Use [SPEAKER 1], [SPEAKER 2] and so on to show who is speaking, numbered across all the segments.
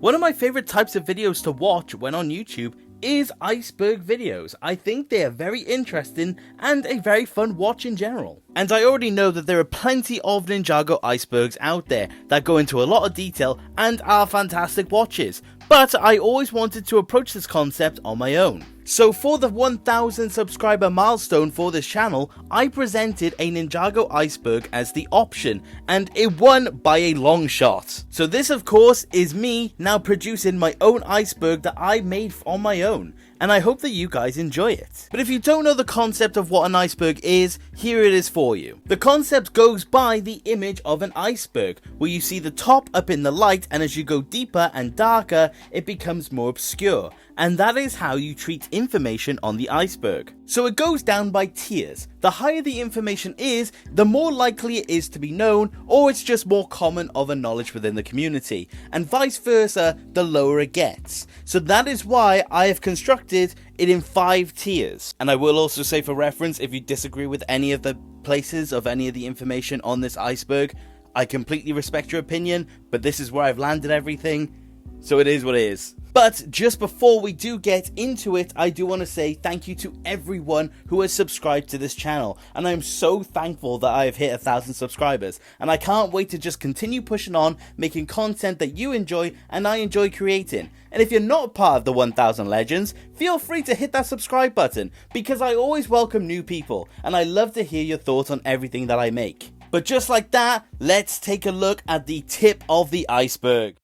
[SPEAKER 1] One of my favorite types of videos to watch when on YouTube is iceberg videos. I think they are very interesting and a very fun watch in general. And I already know that there are plenty of Ninjago icebergs out there that go into a lot of detail and are fantastic watches, but I always wanted to approach this concept on my own. So for the 1000 subscriber milestone for this channel, I presented a Ninjago Iceberg as the option, and it won by a long shot. So this of course is me now producing my own iceberg that I made on my own, and I hope that you guys enjoy it. But if you don't know the concept of what an iceberg is, here it is for you. The concept goes by the image of an iceberg, where you see the top up in the light, and as you go deeper and darker, it becomes more obscure. And that is how you treat information on the iceberg. So it goes down by tiers. The higher the information is, the more likely it is to be known, or it's just more common of a knowledge within the community, and vice versa, the lower it gets. So that is why I have constructed it in 5 tiers. And I will also say, for reference, if you disagree with any of the places of any of the information on this iceberg, I completely respect your opinion, but this is where I've landed everything, so it is what it is. But just before we do get into it, I do want to say thank you to everyone who has subscribed to this channel, and I'm so thankful that I have hit 1000 subscribers, and I can't wait to just continue pushing on, making content that you enjoy and I enjoy creating. And if you're not part of the 1000 legends, feel free to hit that subscribe button, because I always welcome new people, and I love to hear your thoughts on everything that I make. But just like that, let's take a look at the tip of the iceberg.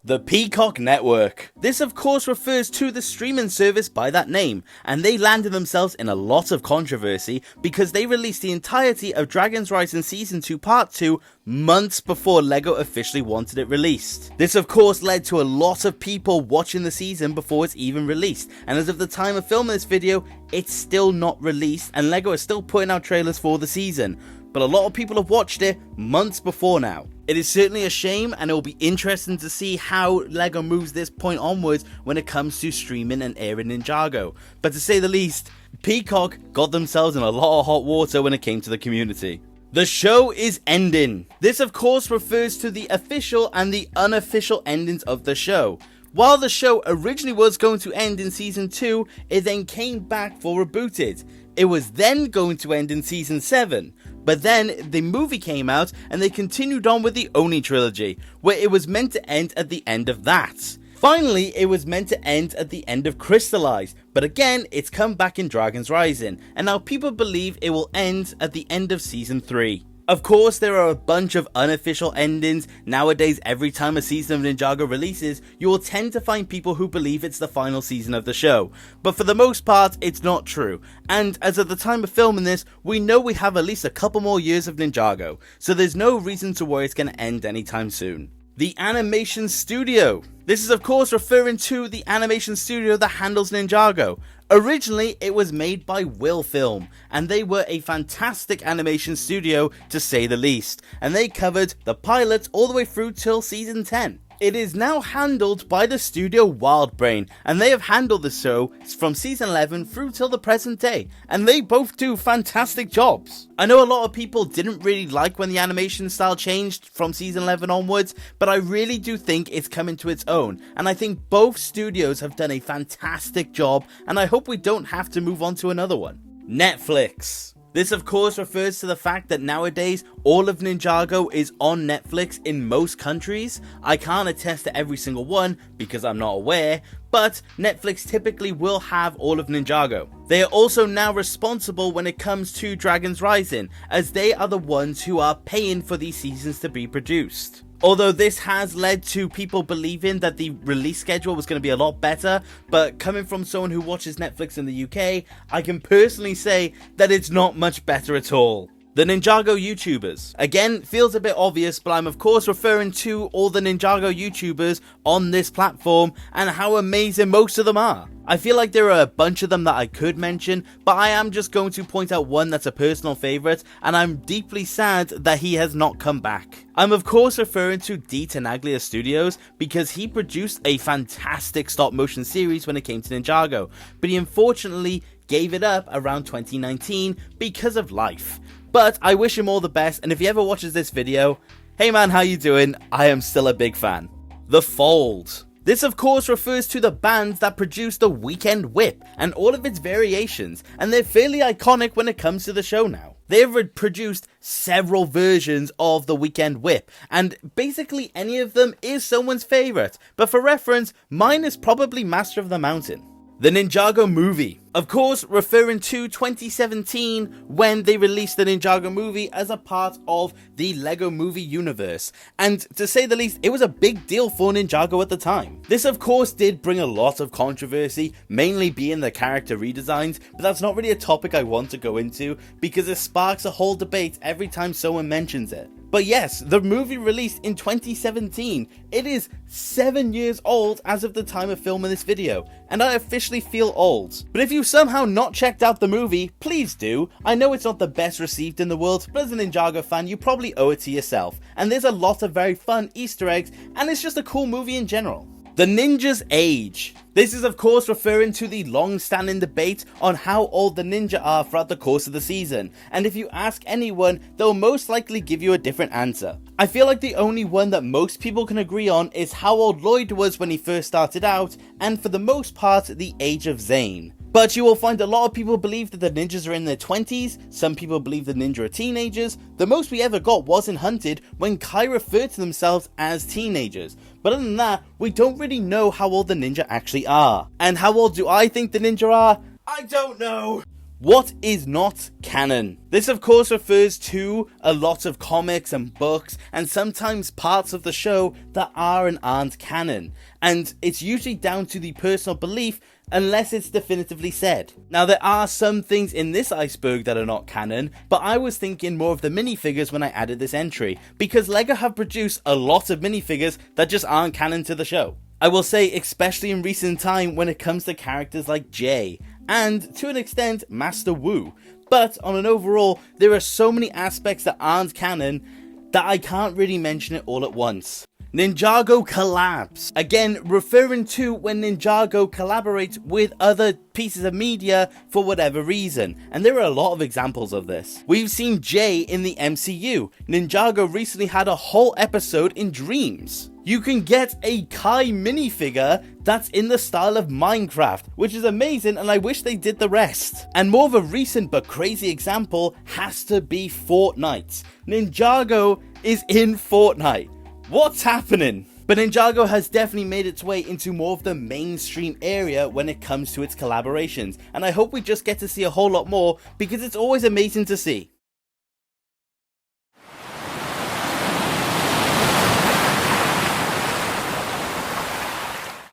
[SPEAKER 1] The Peacock Network. This of course refers to the streaming service by that name, and they landed themselves in a lot of controversy because they released the entirety of Dragon's Rising Season 2 Part 2 months before LEGO officially wanted it released. This of course led to a lot of people watching the season before it's even released, and as of the time of filming this video, it's still not released and LEGO is still putting out trailers for the season. But a lot of people have watched it months before now. It is certainly a shame, and it will be interesting to see how LEGO moves this point onwards when it comes to streaming and airing Ninjago. But to say the least, Peacock got themselves in a lot of hot water when it came to the community. The show is ending. This of course refers to the official and the unofficial endings of the show. While the show originally was going to end in Season 2, it then came back for Rebooted. It was then going to end in Season 7. But then the movie came out and they continued on with the Oni trilogy, where it was meant to end at the end of that. Finally, it was meant to end at the end of Crystallize, but again, it's come back in Dragon's Rising, and now people believe it will end at the end of Season 3. Of course, there are a bunch of unofficial endings. Nowadays, every time a season of Ninjago releases, you will tend to find people who believe it's the final season of the show. But for the most part, it's not true. And as of the time of filming this, we know we have at least a couple more years of Ninjago, so there's no reason to worry it's going to end anytime soon. The Animation Studio. This is of course referring to the animation studio that handles Ninjago. Originally, it was made by Will Film, and they were a fantastic animation studio to say the least, and they covered the pilot all the way through till Season 10. It is now handled by the studio Wildbrain, and they have handled the show from Season 11 through till the present day, and they both do fantastic jobs. I know a lot of people didn't really like when the animation style changed from Season 11 onwards, but I really do think it's coming to its own, and I think both studios have done a fantastic job, and I hope we don't have to move on to another one. Netflix. This of course refers to the fact that nowadays all of Ninjago is on Netflix in most countries. I can't attest to every single one because I'm not aware, but Netflix typically will have all of Ninjago. They are also now responsible when it comes to Dragon's Rising, as they are the ones who are paying for these seasons to be produced. Although this has led to people believing that the release schedule was going to be a lot better, but coming from someone who watches Netflix in the UK, I can personally say that it's not much better at all. The Ninjago YouTubers. Again, feels a bit obvious, but I'm of course referring to all the Ninjago YouTubers on this platform and how amazing most of them are. I feel like there are a bunch of them that I could mention, but I am just going to point out one that's a personal favourite, and I'm deeply sad that he has not come back. I'm of course referring to D. Tenaglia Studios, because he produced a fantastic stop motion series when it came to Ninjago, but he unfortunately gave it up around 2019 because of life. But I wish him all the best, and if he ever watches this video, hey man, how you doing? I am still a big fan. The Fold. This of course refers to the bands that produced the Weekend Whip and all of its variations, and they're fairly iconic when it comes to the show now. They've produced several versions of the Weekend Whip, and basically any of them is someone's favourite, but for reference, mine is probably Master of the Mountain. The Ninjago movie. Of course, referring to 2017 when they released the Ninjago movie as a part of the Lego movie universe. And to say the least, it was a big deal for Ninjago at the time. This of course did bring a lot of controversy, mainly being the character redesigns, but that's not really a topic I want to go into because it sparks a whole debate every time someone mentions it. But yes, the movie released in 2017. It is 7 years old as of the time of filming this video, and I officially feel old. But if you've somehow not checked out the movie, please do. I know it's not the best received in the world, but as a Ninjago fan, you probably owe it to yourself. And there's a lot of very fun Easter eggs, and it's just a cool movie in general. The Ninja's Age. This is of course referring to the long-standing debate on how old the ninja are throughout the course of the season, and if you ask anyone, they'll most likely give you a different answer. I feel like the only one that most people can agree on is how old Lloyd was when he first started out, and for the most part, the age of Zane. But you will find a lot of people believe that the ninjas are in their 20s, some people believe the ninja are teenagers. The most we ever got was in Hunted when Kai referred to themselves as teenagers. But other than that, we don't really know how old the ninja actually are. And how old do I think the ninja are? I don't know. What is not canon? This of course refers to a lot of comics and books and sometimes parts of the show that are and aren't canon. And it's usually down to the personal belief unless it's definitively said. Now there are some things in this iceberg that are not canon, but I was thinking more of the minifigures when I added this entry, because LEGO have produced a lot of minifigures that just aren't canon to the show. I will say, especially in recent time when it comes to characters like Jay, and to an extent Master Wu, but on an overall, there are so many aspects that aren't canon that I can't really mention it all at once. Ninjago collabs. Again, referring to when Ninjago collaborates with other pieces of media for whatever reason, and there are a lot of examples of this. We've seen Jay in the MCU. Ninjago recently had a whole episode in Dreams. You can get a Kai minifigure that's in the style of Minecraft, which is amazing, and I wish they did the rest. And more of a recent but crazy example has to be Fortnite. Ninjago is in Fortnite. What's happening? But Ninjago has definitely made its way into more of the mainstream area when it comes to its collaborations, and I hope we just get to see a whole lot more because it's always amazing to see.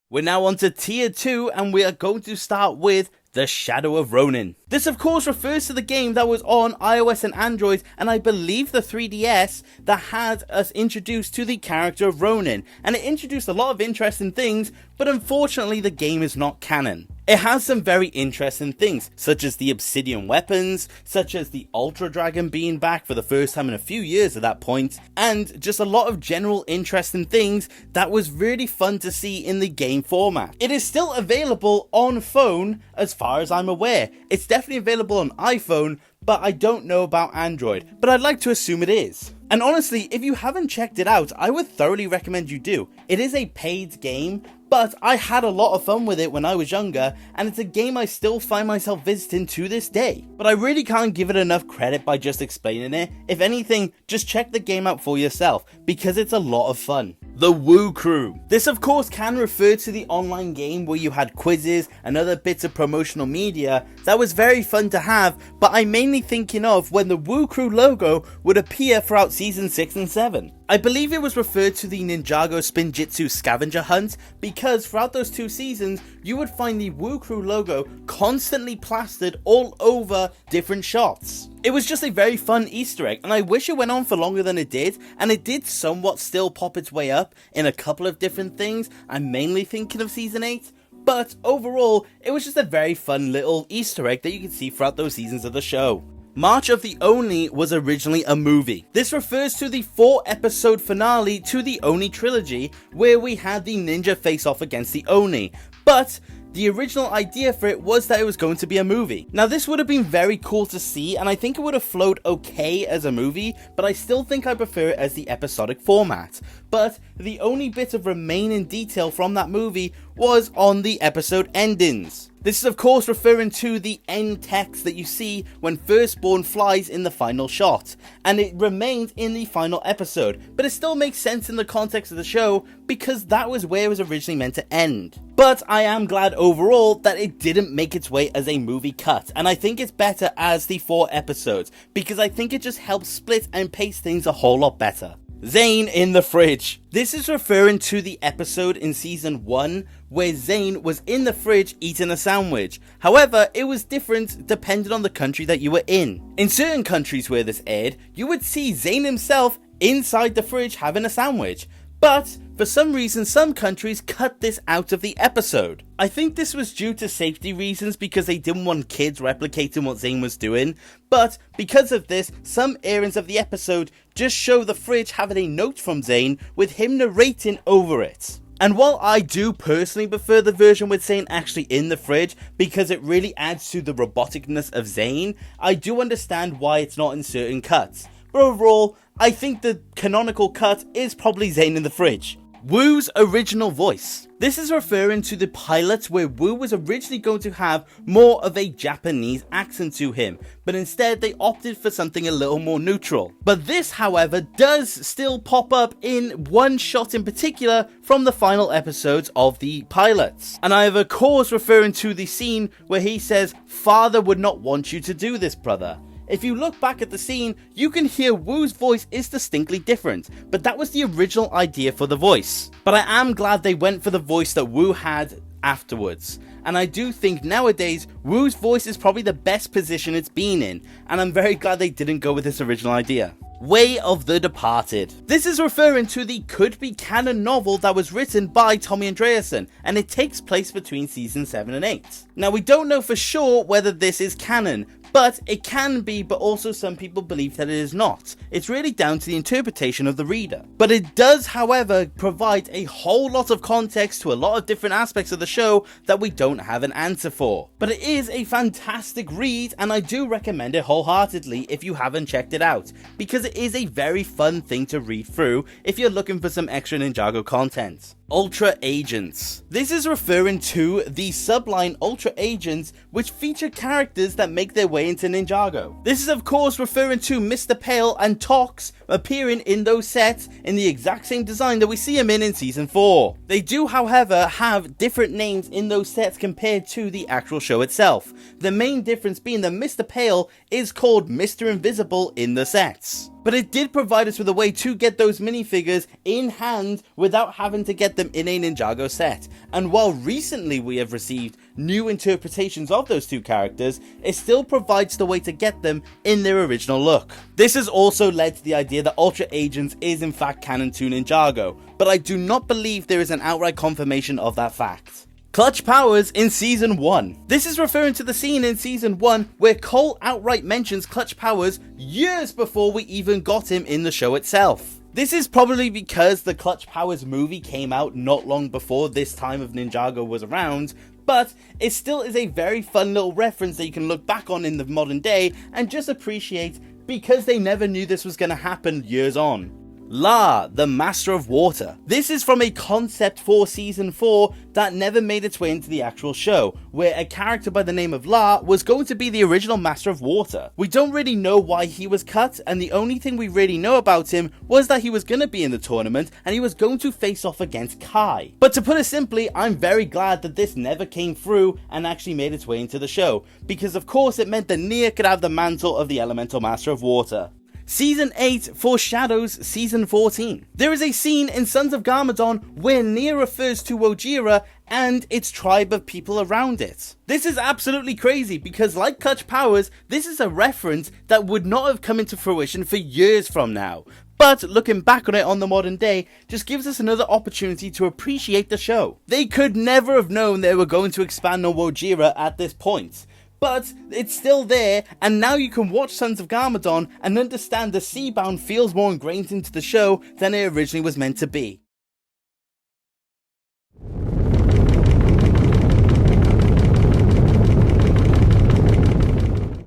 [SPEAKER 1] We're now on to tier 2, and we are going to start with The Shadow of Ronin. This of course refers to the game that was on iOS and Android, and I believe the 3DS, that had us introduced to the character of Ronin, and it introduced a lot of interesting things, but unfortunately the game is not canon. It has some very interesting things, such as the obsidian weapons, such as the Ultra Dragon being back for the first time in a few years at that point, and just a lot of general interesting things that was really fun to see in the game format. It is still available on phone as far as I'm aware. It's definitely available on iPhone, but I don't know about Android, but I'd like to assume it is. And honestly, if you haven't checked it out, I would thoroughly recommend you do. It is a paid game, but I had a lot of fun with it when I was younger, and it's a game I still find myself visiting to this day. But I really can't give it enough credit by just explaining it. If anything, just check the game out for yourself, because it's a lot of fun. The Woo Crew. This of course can refer to the online game where you had quizzes and other bits of promotional media that was very fun to have, but I'm mainly thinking of when the Woo Crew logo would appear throughout season 6 and 7. I believe it was referred to the Ninjago Spinjitzu scavenger hunt because throughout those 2 seasons you would find the Woo Crew logo constantly plastered all over different shots. It was just a very fun Easter egg, and I wish it went on for longer than it did, and it did somewhat still pop its way up in a couple of different things. I'm mainly thinking of season 8, but overall it was just a very fun little Easter egg that you could see throughout those seasons of the show. March of the Oni was originally a movie. This refers to the 4-episode finale to the Oni trilogy, where we had the ninja face off against the Oni. But the original idea for it was that it was going to be a movie. Now this would have been very cool to see, and I think it would have flowed okay as a movie, but I still think I prefer it as the episodic format. But the only bit of remaining detail from that movie was on the episode endings. This is of course referring to the end text that you see when Firstborn flies in the final shot, and it remains in the final episode, but it still makes sense in the context of the show because that was where it was originally meant to end. But I am glad overall that it didn't make its way as a movie cut, and I think it's better as the 4 episodes because I think it just helps split and pace things a whole lot better. Zane in the fridge. This is referring to the episode in season 1 where Zane was in the fridge eating a sandwich. However, it was different depending on the country that you were in. In certain countries where this aired, you would see Zane himself inside the fridge having a sandwich. But for some reason, some countries cut this out of the episode. I think this was due to safety reasons because they didn't want kids replicating what Zane was doing. But because of this, some areas of the episode just show the fridge having a note from Zane with him narrating over it. And while I do personally prefer the version with Zane actually in the fridge because it really adds to the roboticness of Zane, I do understand why it's not in certain cuts. But overall, I think the canonical cut is probably Zane in the fridge. Woo's original voice. This is referring to the pilot where Woo was originally going to have more of a Japanese accent to him, but instead they opted for something a little more neutral. But this, however, does still pop up in one shot in particular from the final episodes of the pilots. And I am of course referring to the scene where he says, "Father would not want you to do this, brother." If you look back at the scene, you can hear Woo's voice is distinctly different, but that was the original idea for the voice. But I am glad they went for the voice that Woo had afterwards. And I do think nowadays, Woo's voice is probably the best position it's been in, and I'm very glad they didn't go with this original idea. Way of the Departed. This is referring to the could-be canon novel that was written by Tommy Andreasen, and it takes place between season 7 and 8. Now we don't know for sure whether this is canon, but it can be, but also some people believe that it is not. It's really down to the interpretation of the reader. But it does, however, provide a whole lot of context to a lot of different aspects of the show that we don't have an answer for. But it is a fantastic read, and I do recommend it wholeheartedly if you haven't checked it out, because it is a very fun thing to read through if you're looking for some extra Ninjago content. Ultra Agents. This is referring to the subline Ultra Agents, which feature characters that make their way into Ninjago. This is of course referring to Mr. Pale and Tox appearing in those sets in the exact same design that we see him in season 4. They do, however, have different names in those sets compared to the actual show itself. The main difference being that Mr. Pale is called Mr. Invisible in the sets. But it did provide us with a way to get those minifigures in hand without having to get them in a Ninjago set. And while recently we have received new interpretations of those two characters, it still provides the way to get them in their original look. This has also led to the idea that Ultra Agents is in fact canon to Ninjago, but I do not believe there is an outright confirmation of that fact. Clutch powers in season 1. This is referring to the scene in season 1 where Cole outright mentions clutch powers years before we even got him in the show itself. This is probably because the Clutch Powers movie came out not long before this time of Ninjago was around, but it still is a very fun little reference that you can look back on in the modern day and just appreciate because they never knew this was going to happen years on. La, the Master of Water. This is from a concept for season 4 that never made its way into the actual show, where a character by the name of La was going to be the original Master of Water. We don't really know why he was cut, and the only thing we really know about him was that he was going to be in the tournament and he was going to face off against Kai. But to put it simply, I'm very glad that this never came through and actually made its way into the show, because of course it meant that Nia could have the mantle of the Elemental Master of Water. Season 8 foreshadows Season 14. There is a scene in Sons of Garmadon where Nia refers to Wojira and its tribe of people around it. This is absolutely crazy because, like Clutch Powers, this is a reference that would not have come into fruition for years from now. But looking back on it on the modern day just gives us another opportunity to appreciate the show. They could never have known they were going to expand on Wojira at this point. But it's still there, and now you can watch Sons of Garmadon and understand the Seabound feels more ingrained into the show than it originally was meant to be.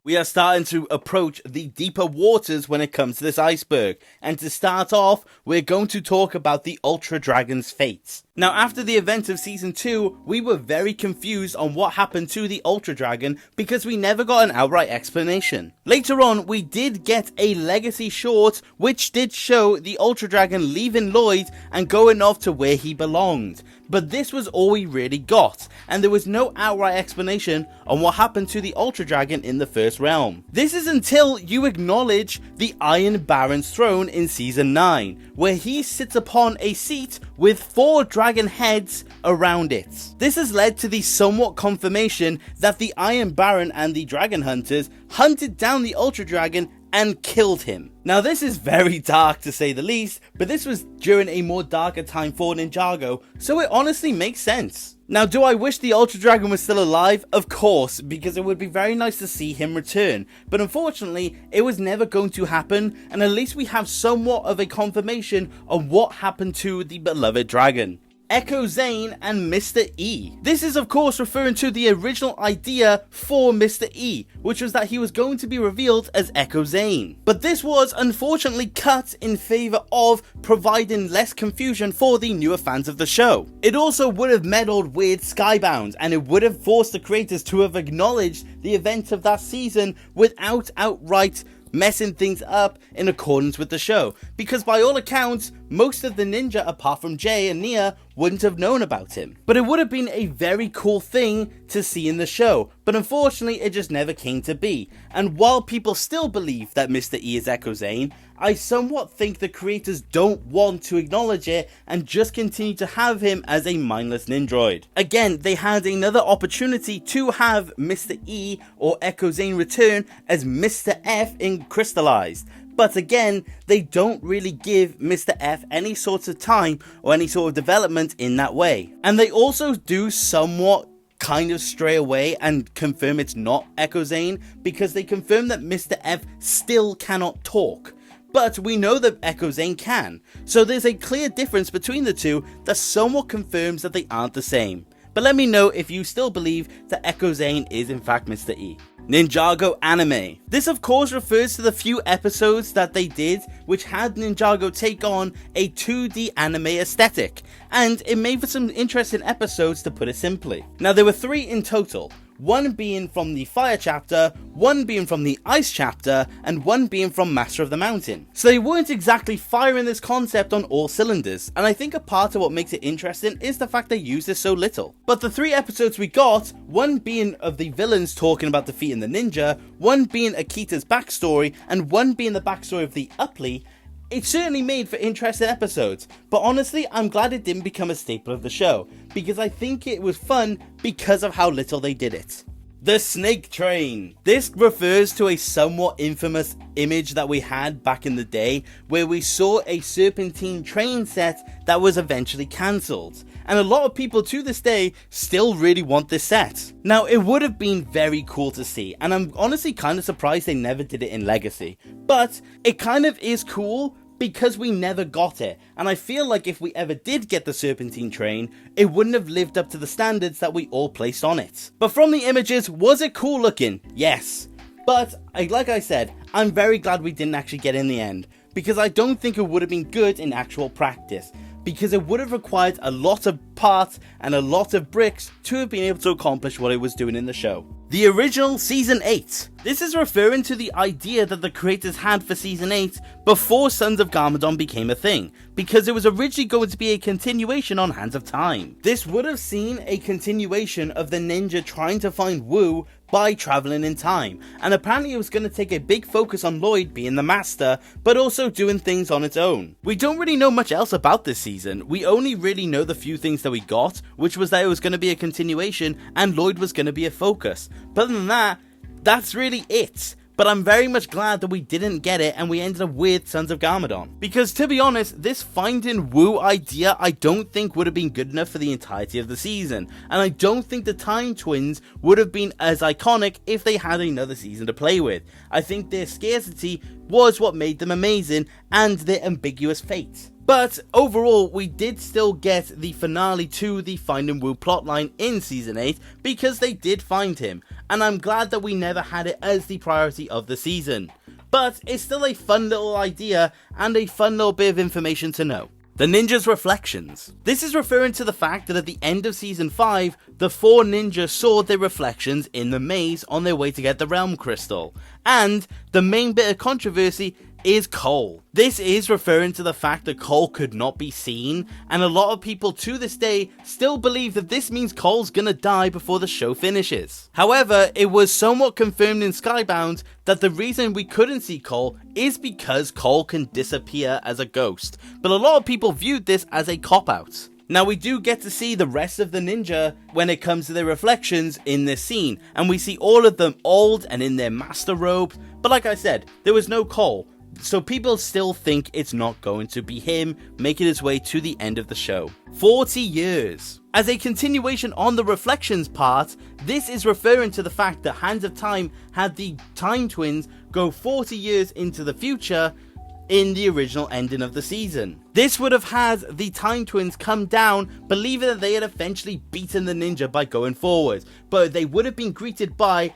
[SPEAKER 1] We are starting to approach the deeper waters when it comes to this iceberg, and to start off, we're going to talk about the Ultra Dragon's fate. Now, after the event of Season 2, we were very confused on what happened to the Ultra Dragon because we never got an outright explanation. Later on, we did get a legacy short which did show the Ultra Dragon leaving Lloyd and going off to where he belonged. But this was all we really got, and there was no outright explanation on what happened to the Ultra Dragon in the first realm. This is until you acknowledge the Iron Baron's throne in Season 9, where he sits upon a seat with 4 dragon heads around it. This has led to the somewhat confirmation that the Iron Baron and the Dragon Hunters hunted down the Ultra Dragon and killed him. Now, this is very dark to say the least, but this was during a more darker time for Ninjago, so it honestly makes sense. Now, do I wish the Ultra Dragon was still alive? Of course, because it would be very nice to see him return, but unfortunately, it was never going to happen, and at least we have somewhat of a confirmation of what happened to the beloved dragon. Echo Zane and Mr. E. This is of course referring to the original idea for Mr. E, which was that he was going to be revealed as Echo Zane. But this was unfortunately cut in favour of providing less confusion for the newer fans of the show. It also would have meddled with Skybound, and it would have forced the creators to have acknowledged the events of that season without outright messing things up in accordance with the show, because by all accounts, most of the ninja apart from Jay and Nia wouldn't have known about him. But it would have been a very cool thing to see in the show, but unfortunately it just never came to be. And while people still believe that Mr. E is Echo Zane, I somewhat think the creators don't want to acknowledge it and just continue to have him as a mindless Nindroid. Again, they had another opportunity to have Mr. E or Echo Zane return as Mr. F in Crystallized. But again, they don't really give Mr. F any sort of time or any sort of development in that way. And they also do somewhat kind of stray away and confirm it's not Echo Zane, because they confirm that Mr. F still cannot talk. But we know that Echo Zane can, so there's a clear difference between the two that somewhat confirms that they aren't the same. But let me know if you still believe that Echo Zane is in fact Mr. E. Ninjago Anime. This of course refers to the few episodes that they did which had Ninjago take on a 2D anime aesthetic, and it made for some interesting episodes, to put it simply. Now, there were 3 in total. 1 being from the Fire chapter, 1 being from the Ice chapter, and 1 being from Master of the Mountain. So they weren't exactly firing this concept on all cylinders, and I think a part of what makes it interesting is the fact they use this so little. But the 3 episodes we got, 1 being of the villains talking about defeating the ninja, 1 being Akita's backstory, and 1 being the backstory of the Upply, it certainly made for interesting episodes, but honestly, I'm glad it didn't become a staple of the show, because I think it was fun because of how little they did it. The Snake Train. This refers to a somewhat infamous image that we had back in the day, where we saw a serpentine train set that was eventually cancelled. And a lot of people to this day still really want this set. Now, it would have been very cool to see, and I'm honestly kind of surprised they never did it in Legacy. But it kind of is cool because we never got it, and I feel like if we ever did get the Serpentine Train, it wouldn't have lived up to the standards that we all placed on it. But from the images, was it cool looking? Yes. But, like I said, I'm very glad we didn't actually get it in the end, because I don't think it would have been good in actual practice, because it would have required a lot of parts and a lot of bricks to have been able to accomplish what it was doing in the show. The original Season 8. This is referring to the idea that the creators had for Season 8 before Sons of Garmadon became a thing, because it was originally going to be a continuation on Hands of Time. This would have seen a continuation of the ninja trying to find Wu by traveling in time, and apparently it was going to take a big focus on Lloyd being the master, but also doing things on its own. We don't really know much else about this season. We only really know the few things that we got, which was that it was going to be a continuation and Lloyd was going to be a focus. But other than that, that's really it. But I'm very much glad that we didn't get it and we ended up with Sons of Garmadon. Because to be honest, this finding Wu idea I don't think would have been good enough for the entirety of the season. And I don't think the Time Twins would have been as iconic if they had another season to play with. I think their scarcity was what made them amazing and their ambiguous fate. But overall, we did still get the finale to the Find and Woo plotline in Season 8 because they did find him, and I'm glad that we never had it as the priority of the season. But it's still a fun little idea and a fun little bit of information to know. The ninja's reflections. This is referring to the fact that at the end of Season 5, the 4 ninjas saw their reflections in the maze on their way to get the Realm Crystal. And the main bit of controversy is Cole. This is referring to the fact that Cole could not be seen, and a lot of people to this day still believe that this means Cole's gonna die before the show finishes. However, it was somewhat confirmed in Skybound that the reason we couldn't see Cole is because Cole can disappear as a ghost, but a lot of people viewed this as a cop-out. Now we do get to see the rest of the ninja when it comes to their reflections in this scene, and we see all of them old and in their master robes, but like I said, there was no Cole. So people still think it's not going to be him making his way to the end of the show. 40 years. As a continuation on the reflections part, this is referring to the fact that Hands of Time had the Time Twins go 40 years into the future in the original ending of the season. This would have had the Time Twins come down, believing that they had eventually beaten the ninja by going forward, but they would have been greeted by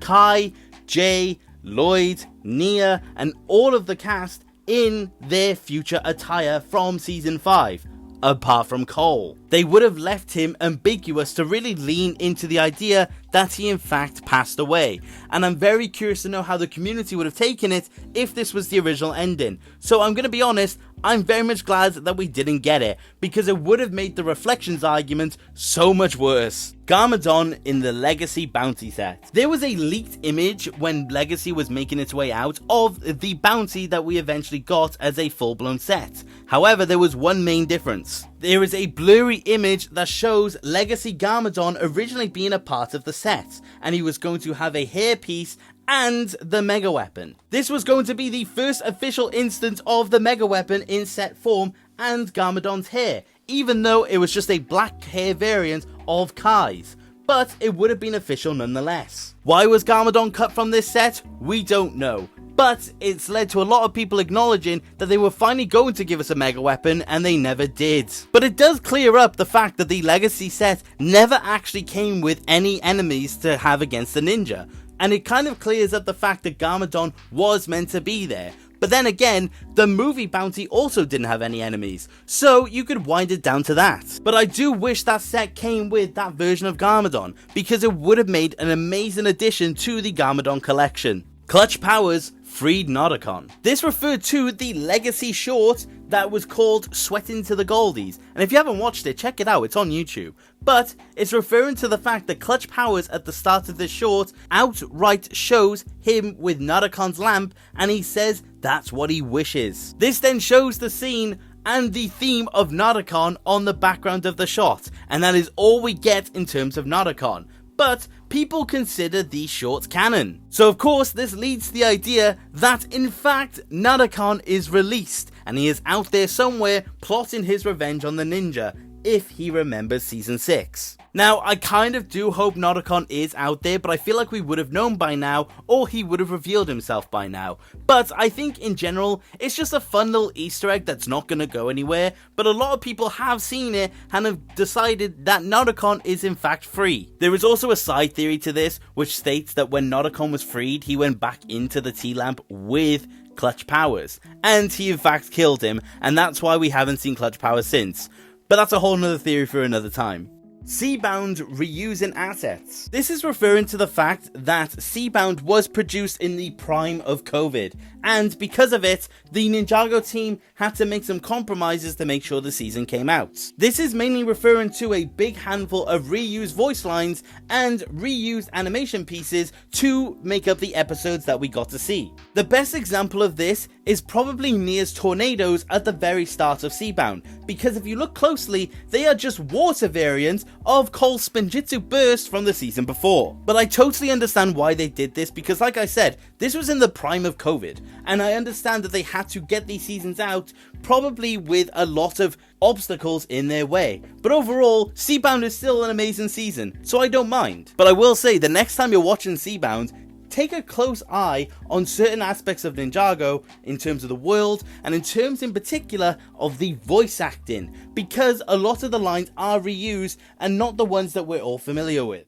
[SPEAKER 1] Kai, Jay, Lloyd, Nia, and all of the cast in their future attire from Season 5, apart from Cole. They would have left him ambiguous to really lean into the idea that he in fact passed away, and I'm very curious to know how the community would have taken it if this was the original ending. So I'm going to be honest, I'm very much glad that we didn't get it, because it would have made the reflections argument so much worse. Garmadon in the Legacy bounty set. There was a leaked image when Legacy was making its way out of the bounty that we eventually got as a full-blown set. However, there was one main difference. There is a blurry image that shows Legacy Garmadon originally being a part of the set, and he was going to have a hairpiece and the Mega Weapon. This was going to be the first official instance of the Mega Weapon in set form and Garmadon's hair, even though it was just a black hair variant of Kai's, but it would have been official nonetheless. Why was Garmadon cut from this set? We don't know, but it's led to a lot of people acknowledging that they were finally going to give us a Mega Weapon and they never did. But it does clear up the fact that the Legacy set never actually came with any enemies to have against the ninja, and it kind of clears up the fact that Garmadon was meant to be there. But then again, the movie bounty also didn't have any enemies, so you could wind it down to that. But I do wish that set came with that version of Garmadon, because it would have made an amazing addition to the Garmadon collection. Clutch Powers freed Nodacon. This referred to the Legacy short that was called Sweating to the Goldies, and if you haven't watched it, check it out, it's on YouTube. But it's referring to the fact that Clutch Powers at the start of this short outright shows him with Nodacon's lamp, and he says that's what he wishes. This then shows the scene and the theme of Nodacon on the background of the shot, and that is all we get in terms of Nodacon. But people consider these shorts canon. So of course this leads to the idea that in fact Nodacon is released and he is out there somewhere plotting his revenge on the ninja, if he remembers Season 6. Now, I kind of do hope Nodacon is out there, but I feel like we would have known by now, or he would have revealed himself by now. But I think in general, it's just a fun little Easter egg that's not going to go anywhere, but a lot of people have seen it and have decided that Nodacon is in fact free. There is also a side theory to this, which states that when Nodacon was freed, he went back into the T-Lamp with Clutch Powers, and he in fact killed him, and that's why we haven't seen Clutch Powers since. But that's a whole nother theory for another time. Seabound reusing assets. This is referring to the fact that Seabound was produced in the prime of COVID, and because of it, the Ninjago team had to make some compromises to make sure the season came out. This is mainly referring to a big handful of reused voice lines and reused animation pieces to make up the episodes that we got to see. The best example of this is probably Nia's tornadoes at the very start of Seabound, because if you look closely, they are just water variants of Cole's Spinjitzu burst from the season before. But I totally understand why they did this, because like I said, this was in the prime of COVID, and I understand that they had to get these seasons out probably with a lot of obstacles in their way. But overall, Seabound is still an amazing season, so I don't mind. But I will say, the next time you're watching Seabound, take a close eye on certain aspects of Ninjago in terms of the world and in terms in particular of the voice acting, because a lot of the lines are reused and not the ones that we're all familiar with.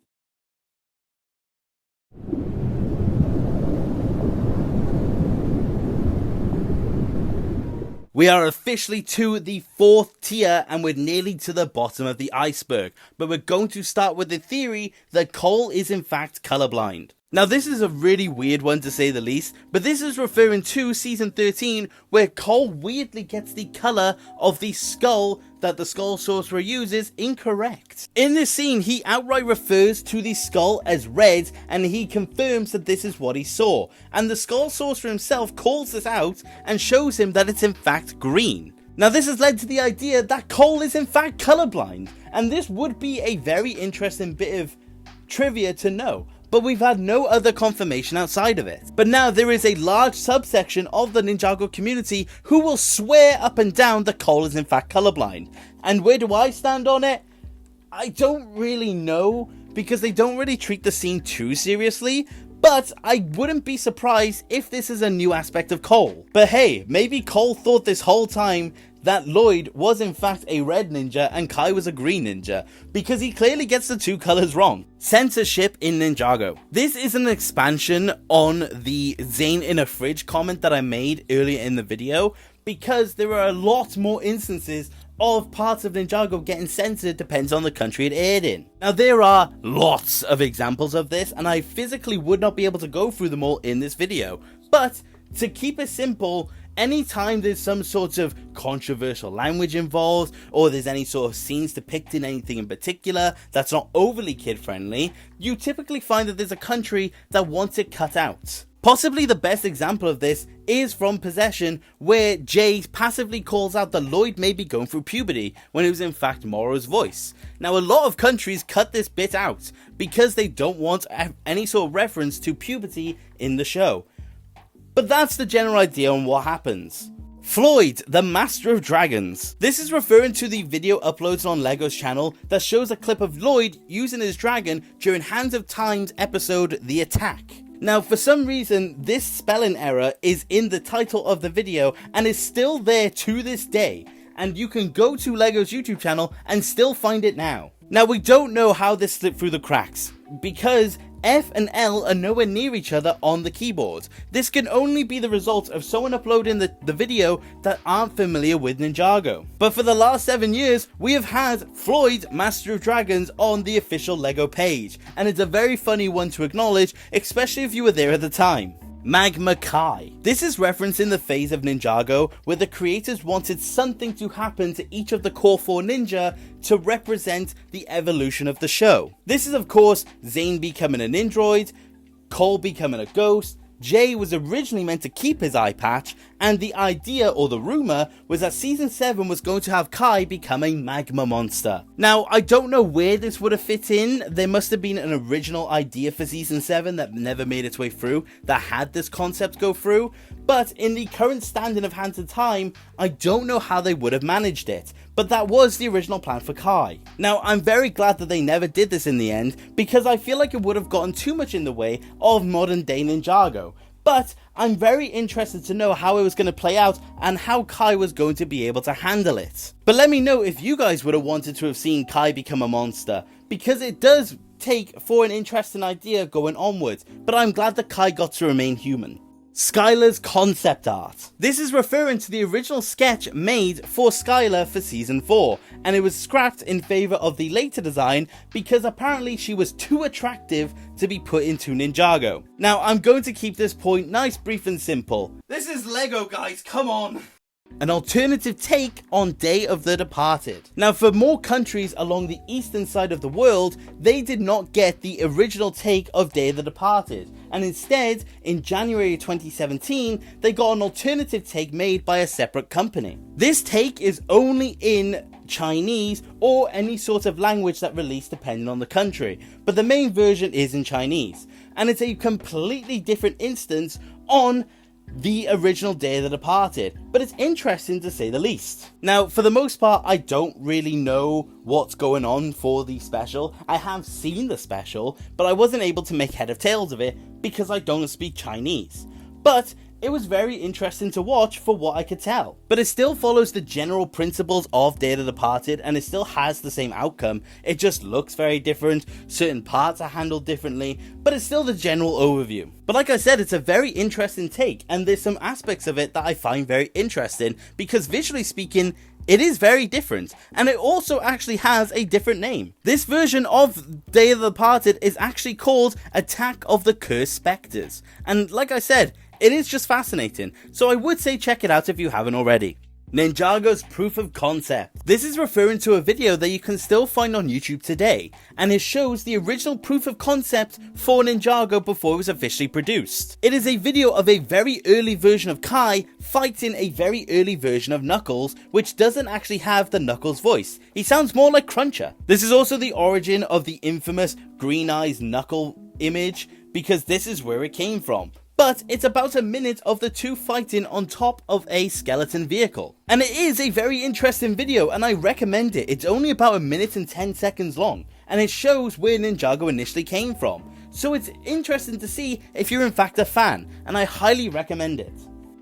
[SPEAKER 1] We are officially to the 4th tier and we're nearly to the bottom of the iceberg, but we're going to start with the theory that Cole is in fact colorblind. Now this is a really weird one to say the least, but this is referring to season 13 where Cole weirdly gets the color of the skull that the skull sorcerer uses incorrect. In this scene he outright refers to the skull as red and he confirms that this is what he saw, and the skull sorcerer himself calls this out and shows him that it's in fact green. Now this has led to the idea that Cole is in fact colorblind, and this would be a very interesting bit of trivia to know, but we've had no other confirmation outside of it. But now there is a large subsection of the Ninjago community who will swear up and down that Cole is in fact colorblind. And where do I stand on it? I don't really know, because they don't really treat the scene too seriously, but I wouldn't be surprised if this is a new aspect of Cole. But hey, maybe Cole thought this whole time that Lloyd was in fact a red ninja and Kai was a green ninja, because he clearly gets the two colors wrong. Censorship in Ninjago. This is an expansion on the Zane in a fridge comment that I made earlier in the video, because there are a lot more instances of parts of Ninjago getting censored depends on the country it aired in. Now there are lots of examples of this and I physically would not be able to go through them all in this video, but to keep it simple, anytime there's some sort of controversial language involved, or there's any sort of scenes depicting anything in particular that's not overly kid friendly, you typically find that there's a country that wants it cut out. Possibly the best example of this is from Possession, where Jay passively calls out that Lloyd may be going through puberty when it was in fact Moro's voice. Now a lot of countries cut this bit out because they don't want any sort of reference to puberty in the show. But that's the general idea on what happens. Floyd, the Master of Dragons. This is referring to the video uploaded on Lego's channel that shows a clip of Lloyd using his dragon during Hands of Time's episode The Attack. Now for some reason this spelling error is in the title of the video and is still there to this day, and you can go to Lego's YouTube channel and still find it now. Now we don't know how this slipped through the cracks, because F and L are nowhere near each other on the keyboard. This can only be the result of someone uploading the video that aren't familiar with Ninjago. But for the last 7 years, we have had Floyd, Master of Dragons, on the official Lego page, and it's a very funny one to acknowledge, especially if you were there at the time. Magma Kai. This is referencing the phase of Ninjago where the creators wanted something to happen to each of the core 4 ninja to represent the evolution of the show. This is of course Zane becoming an android, Cole becoming a ghost, Jay was originally meant to keep his eye patch, and the idea or the rumor was that season 7 was going to have Kai become a magma monster. Now I don't know where this would have fit in. There must have been an original idea for season 7 that never made its way through that had this concept go through, but in the current standing of Hands of Time I don't know how they would have managed it, but that was the original plan for Kai. Now I'm very glad that they never did this in the end, because I feel like it would have gotten too much in the way of modern day Ninjago. But I'm very interested to know how it was going to play out and how Kai was going to be able to handle it. But let me know if you guys would have wanted to have seen Kai become a monster, because it does take for an interesting idea going onwards, but I'm glad that Kai got to remain human. Skylar's concept art. This is referring to the original sketch made for Skylar for season 4, and it was scrapped in favour of the later design because apparently she was too attractive to be put into Ninjago. Now I'm going to keep this point nice, brief and simple. This is Lego, guys, come on! An alternative take on Day of the Departed. Now for more countries along the eastern side of the world, they did not get the original take of Day of the Departed, and instead in January 2017 they got an alternative take made by a separate company. This take is only in Chinese or any sort of language that released depending on the country, but the main version is in Chinese, and it's a completely different instance on the original Day of the Departed, but it's interesting to say the least. Now, for the most part, I don't really know what's going on for the special. I have seen the special, but I wasn't able to make head or tails of it because I don't speak Chinese. But it was very interesting to watch for what I could tell. But it still follows the general principles of Day of the Departed, and it still has the same outcome. It just looks very different, certain parts are handled differently, but it's still the general overview. But like I said, it's a very interesting take, and there's some aspects of it that I find very interesting, because visually speaking, it is very different, and it also actually has a different name. This version of Day of the Departed is actually called Attack of the Cursed Spectres, and like I said, it is just fascinating, so I would say check it out if you haven't already. Ninjago's proof of concept. This is referring to a video that you can still find on YouTube today, and it shows the original proof of concept for Ninjago before it was officially produced. It is a video of a very early version of Kai fighting a very early version of Knuckles, which doesn't actually have the Knuckles voice. He sounds more like Cruncher. This is also the origin of the infamous Green Eyes Knuckle image, because this is where it came from. But it's about a minute of the two fighting on top of a skeleton vehicle. And it is a very interesting video, and I recommend it. It's only about a minute and 10 seconds long, and it shows where Ninjago initially came from. So it's interesting to see if you're in fact a fan, and I highly recommend it.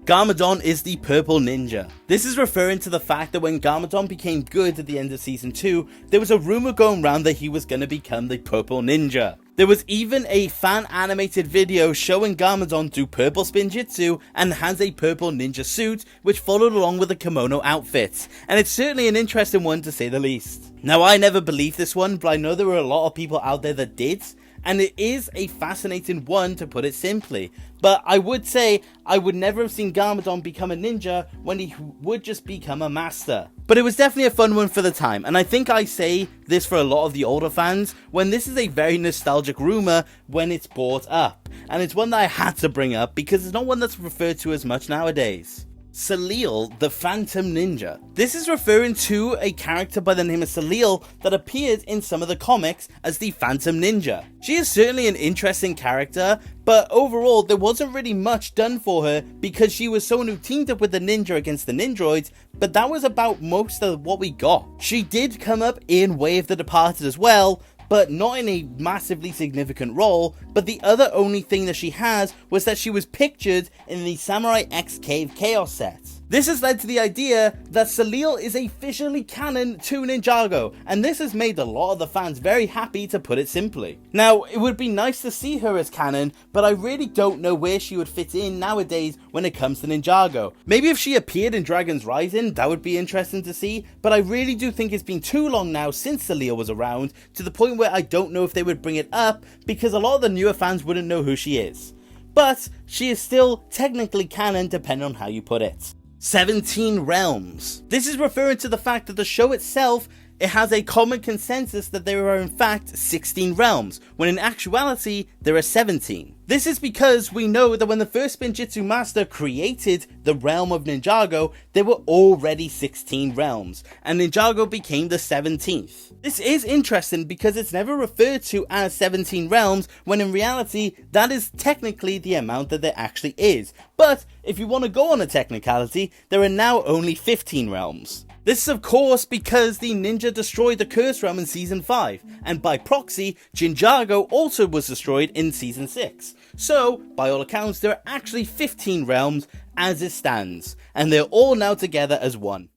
[SPEAKER 1] Garmadon is the purple ninja. This is referring to the fact that when Garmadon became good at the end of season 2, there was a rumor going around that he was going to become the purple ninja. There was even a fan animated video showing Garmadon do purple spinjitzu and has a purple ninja suit which followed along with the kimono outfits, and it's certainly an interesting one to say the least. Now, I never believed this one, but I know there were a lot of people out there that did, and it is a fascinating one to put it simply. But I would say I would never have seen Garmadon become a ninja when he would just become a master. But it was definitely a fun one for the time, and I think I say this for a lot of the older fans, when this is a very nostalgic rumor when it's brought up. And it's one that I had to bring up because it's not one that's referred to as much nowadays. Salil, the Phantom Ninja. This is referring to a character by the name of Salil that appeared in some of the comics as the Phantom Ninja. She is certainly an interesting character, but overall there wasn't really much done for her because she was someone who teamed up with the ninja against the Ninjroids, but that was about most of what we got. She did come up in Way of the Departed as well, but not in a massively significant role, but the other only thing that she has was that she was pictured in the Samurai X Cave Chaos set. This has led to the idea that Salil is officially canon to Ninjago, and this has made a lot of the fans very happy, to put it simply. Now, it would be nice to see her as canon, but I really don't know where she would fit in nowadays when it comes to Ninjago. Maybe if she appeared in Dragon's Rising, that would be interesting to see, but I really do think it's been too long now since Salil was around, to the point where I don't know if they would bring it up, because a lot of the newer fans wouldn't know who she is. But she is still technically canon depending on how you put it. 17 Realms. This is referring to the fact that the show itself, it has a common consensus that there are in fact 16 realms, when in actuality there are 17. This is because we know that when the first Spinjitzu Master created the realm of Ninjago, there were already 16 realms, and Ninjago became the 17th. This is interesting because it's never referred to as 17 realms, when in reality that is technically the amount that there actually is. But if you want to go on a technicality, there are now only 15 realms. This is of course because the ninja destroyed the Curse Realm in Season 5, and by proxy, Ninjago also was destroyed in Season 6. So, by all accounts, there are actually 15 realms as it stands, and they're all now together as one.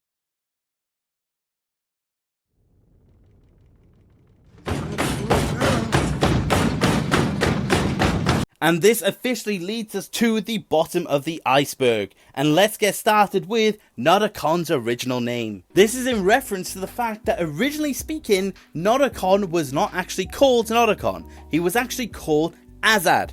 [SPEAKER 1] And this officially leads us to the bottom of the iceberg, and let's get started with Nodokon's original name. This is in reference to the fact that originally speaking, Nodokon was not actually called Nodokon, he was actually called Azad.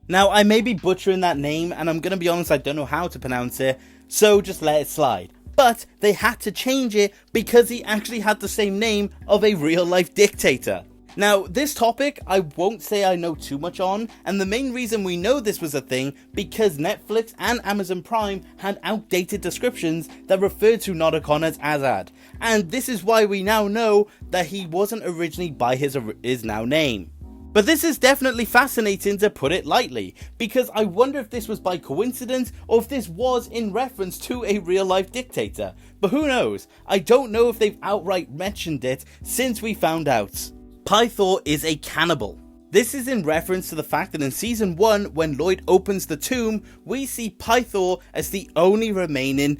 [SPEAKER 1] Now I may be butchering that name, and I'm gonna be honest, I don't know how to pronounce it, so just let it slide. But they had to change it because he actually had the same name of a real life dictator. Now, this topic, I won't say I know too much on, and the main reason we know this was a thing, because Netflix and Amazon Prime had outdated descriptions that referred to Nodokon as Azad, and this is why we now know that he wasn't originally by his now name. But this is definitely fascinating, to put it lightly, because I wonder if this was by coincidence or if this was in reference to a real life dictator. But who knows? I don't know if they've outright mentioned it since we found out. Pythor is a cannibal. This is in reference to the fact that in season 1, when Lloyd opens the tomb, we see Pythor as the only remaining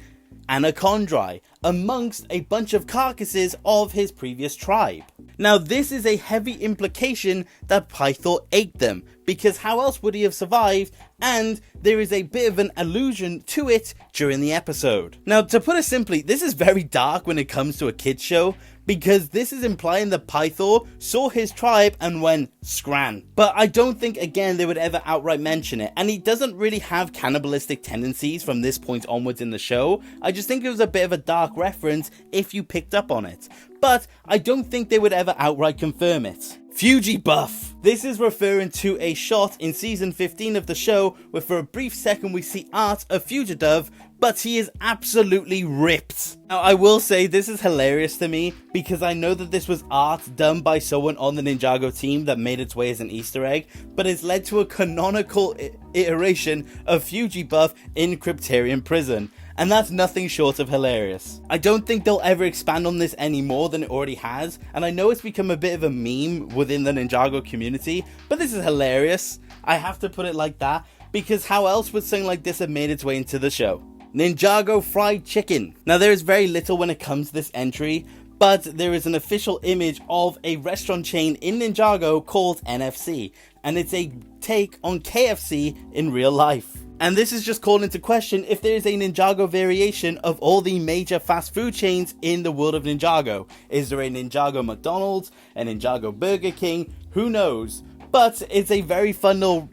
[SPEAKER 1] anacondrae amongst a bunch of carcasses of his previous tribe. Now this is a heavy implication that Pythor ate them, because how else would he have survived, and there is a bit of an allusion to it during the episode. Now to put it simply, this is very dark when it comes to a kids show, because this is implying that Pythor saw his tribe and went scran. But I don't think, again, they would ever outright mention it, and he doesn't really have cannibalistic tendencies from this point onwards in the show. I just think it was a bit of a dark reference if you picked up on it. But I don't think they would ever outright confirm it. Fuji buff. This is referring to a shot in season 15 of the show where for a brief second we see art of Fugidove, but he is absolutely ripped. Now I will say this is hilarious to me because I know that this was art done by someone on the Ninjago team that made its way as an Easter egg, but it's led to a canonical iteration of Fugibuff in Cryptarian prison. And that's nothing short of hilarious. I don't think they'll ever expand on this any more than it already has, and I know it's become a bit of a meme within the Ninjago community, but this is hilarious. I have to put it like that, because how else would something like this have made its way into the show? Ninjago fried chicken. Now there is very little when it comes to this entry, but there is an official image of a restaurant chain in Ninjago called NFC, and it's a take on KFC in real life. And this is just calling into question if there is a Ninjago variation of all the major fast food chains in the world of Ninjago. Is there a Ninjago McDonald's, a Ninjago Burger King? Who knows? But it's a very fun little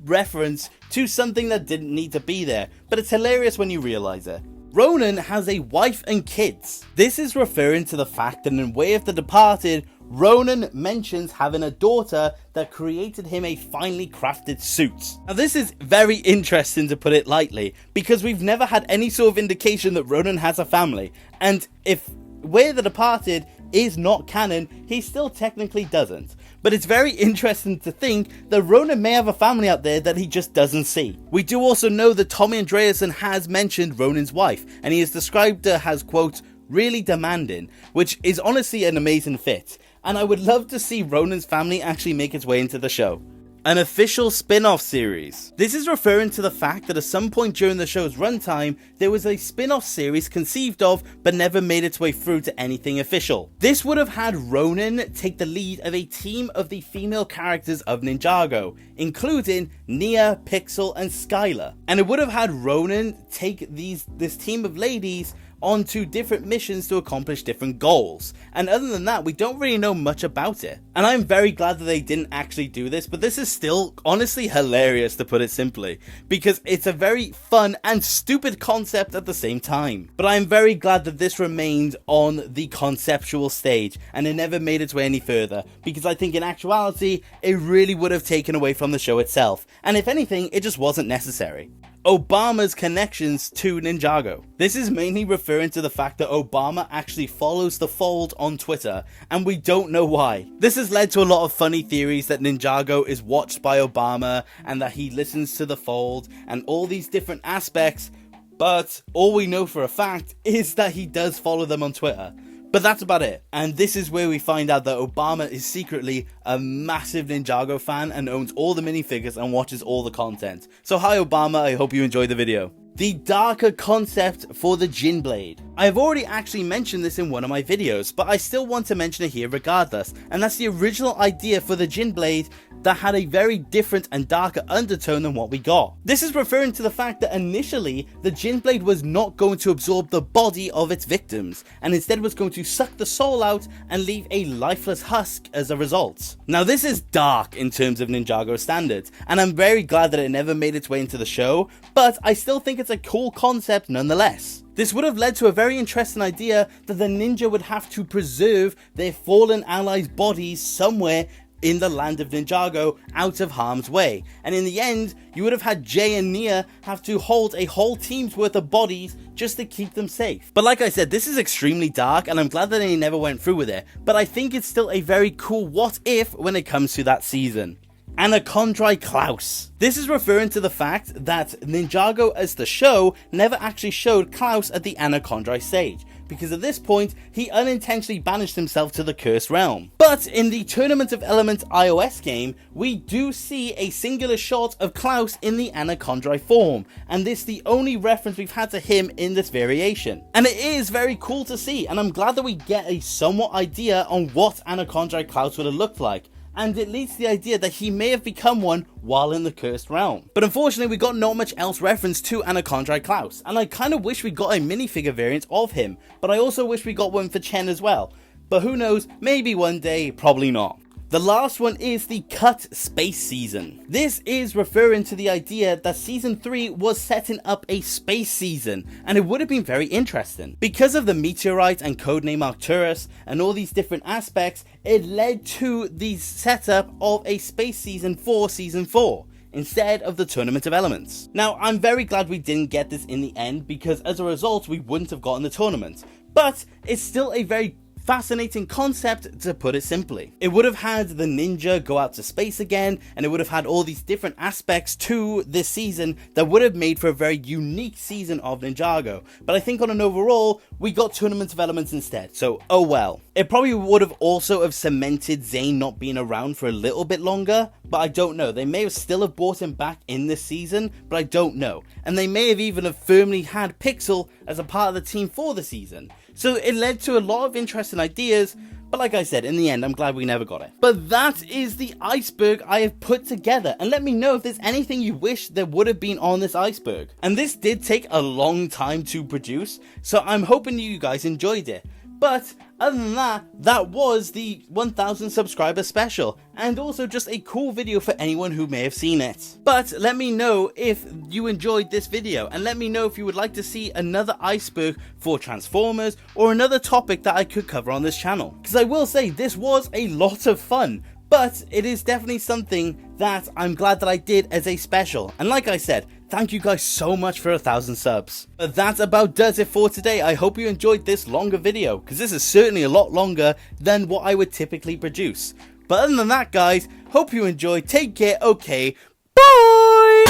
[SPEAKER 1] reference to something that didn't need to be there, but it's hilarious when you realize it. Ronan has a wife and kids. This is referring to the fact that in Way of the Departed, Ronan mentions having a daughter that created him a finely crafted suit. Now this is very interesting, to put it lightly, because we've never had any sort of indication that Ronan has a family, and if Way of the Departed is not canon, he still technically doesn't. But it's very interesting to think that Ronan may have a family out there that he just doesn't see. We do also know that Tommy Andreasen has mentioned Ronan's wife, and he has described her as, quote, really demanding, which is honestly an amazing fit. And I would love to see Ronan's family actually make its way into the show. An official spin-off series. This is referring to the fact that at some point during the show's runtime, there was a spin-off series conceived of but never made its way through to anything official. This would have had Ronan take the lead of a team of the female characters of Ninjago, including Nia, Pixel, and Skylar. And it would have had Ronan take this team of ladies onto different missions to accomplish different goals. And other than that, we don't really know much about it. And I'm very glad that they didn't actually do this, but this is still honestly hilarious, to put it simply, because it's a very fun and stupid concept at the same time. But I'm very glad that this remained on the conceptual stage and it never made its way any further, because I think in actuality, it really would have taken away from the show itself. And if anything, it just wasn't necessary. Obama's connections to Ninjago. This is mainly referring to the fact that Obama actually follows the Fold on Twitter, and we don't know why. This has led to a lot of funny theories that Ninjago is watched by Obama and that he listens to the Fold and all these different aspects, but all we know for a fact is that he does follow them on Twitter. But that's about it. And this is where we find out that Obama is secretly a massive Ninjago fan and owns all the minifigures and watches all the content. So hi Obama, I hope you enjoyed the video. The darker concept for the Jin Blade. I've already actually mentioned this in one of my videos, but I still want to mention it here regardless, and that's the original idea for the Jin Blade that had a very different and darker undertone than what we got. This is referring to the fact that initially, the Jin Blade was not going to absorb the body of its victims, and instead was going to suck the soul out and leave a lifeless husk as a result. Now this is dark in terms of Ninjago standards, and I'm very glad that it never made its way into the show, but I still think it's a cool concept nonetheless. This would have led to a very interesting idea that the ninja would have to preserve their fallen allies' bodies somewhere in the land of Ninjago out of harm's way. And in the end, you would have had Jay and Nia have to hold a whole team's worth of bodies just to keep them safe. But like I said, this is extremely dark and I'm glad that they never went through with it. But I think it's still a very cool what if when it comes to that season. Anachondri Klaus. This is referring to the fact that Ninjago as the show never actually showed Klaus at the Anachondri stage, because at this point he unintentionally banished himself to the Cursed Realm. But in the Tournament of Elements iOS game, we do see a singular shot of Klaus in the Anachondri form, and this is the only reference we've had to him in this variation. And it is very cool to see, and I'm glad that we get a somewhat idea on what Anachondri Klaus would have looked like. And it leads to the idea that he may have become one while in the Cursed Realm. But unfortunately, we got not much else reference to Anachondri Klaus, and I kind of wish we got a minifigure variant of him, but I also wish we got one for Chen as well. But who knows, maybe one day, probably not. The last one is the Cut Space Season. This is referring to the idea that Season 3 was setting up a space season, and it would have been very interesting. Because of the meteorite and codename Arcturus and all these different aspects, it led to the setup of a space season for Season 4. Instead of the Tournament of Elements. Now, I'm very glad we didn't get this in the end, because as a result, we wouldn't have gotten the tournament. But it's still a very fascinating concept, to put it simply. It would have had the ninja go out to space again, and it would have had all these different aspects to this season that would have made for a very unique season of Ninjago. But I think on an overall, we got Tournament of Elements instead, so oh well. It probably would have also have cemented Zane not being around for a little bit longer, but I don't know. They may have still have brought him back in this season, but I don't know. And they may have even have firmly had Pixel as a part of the team for the season. So it led to a lot of interesting ideas, but like I said, in the end, I'm glad we never got it. But that is the iceberg I have put together, and let me know if there's anything you wish there would have been on this iceberg. And this did take a long time to produce, so I'm hoping you guys enjoyed it. But other than that, that was the 1000 subscriber special, and also just a cool video for anyone who may have seen it. But let me know if you enjoyed this video, and let me know if you would like to see another iceberg for Transformers, or another topic that I could cover on this channel. Because I will say, this was a lot of fun, but it is definitely something that I'm glad that I did as a special. And like I said, thank you guys so much for 1000 subs. But that about does it for today. I hope you enjoyed this longer video, because this is certainly a lot longer than what I would typically produce. But other than that, guys, hope you enjoyed. Take care. Okay, bye!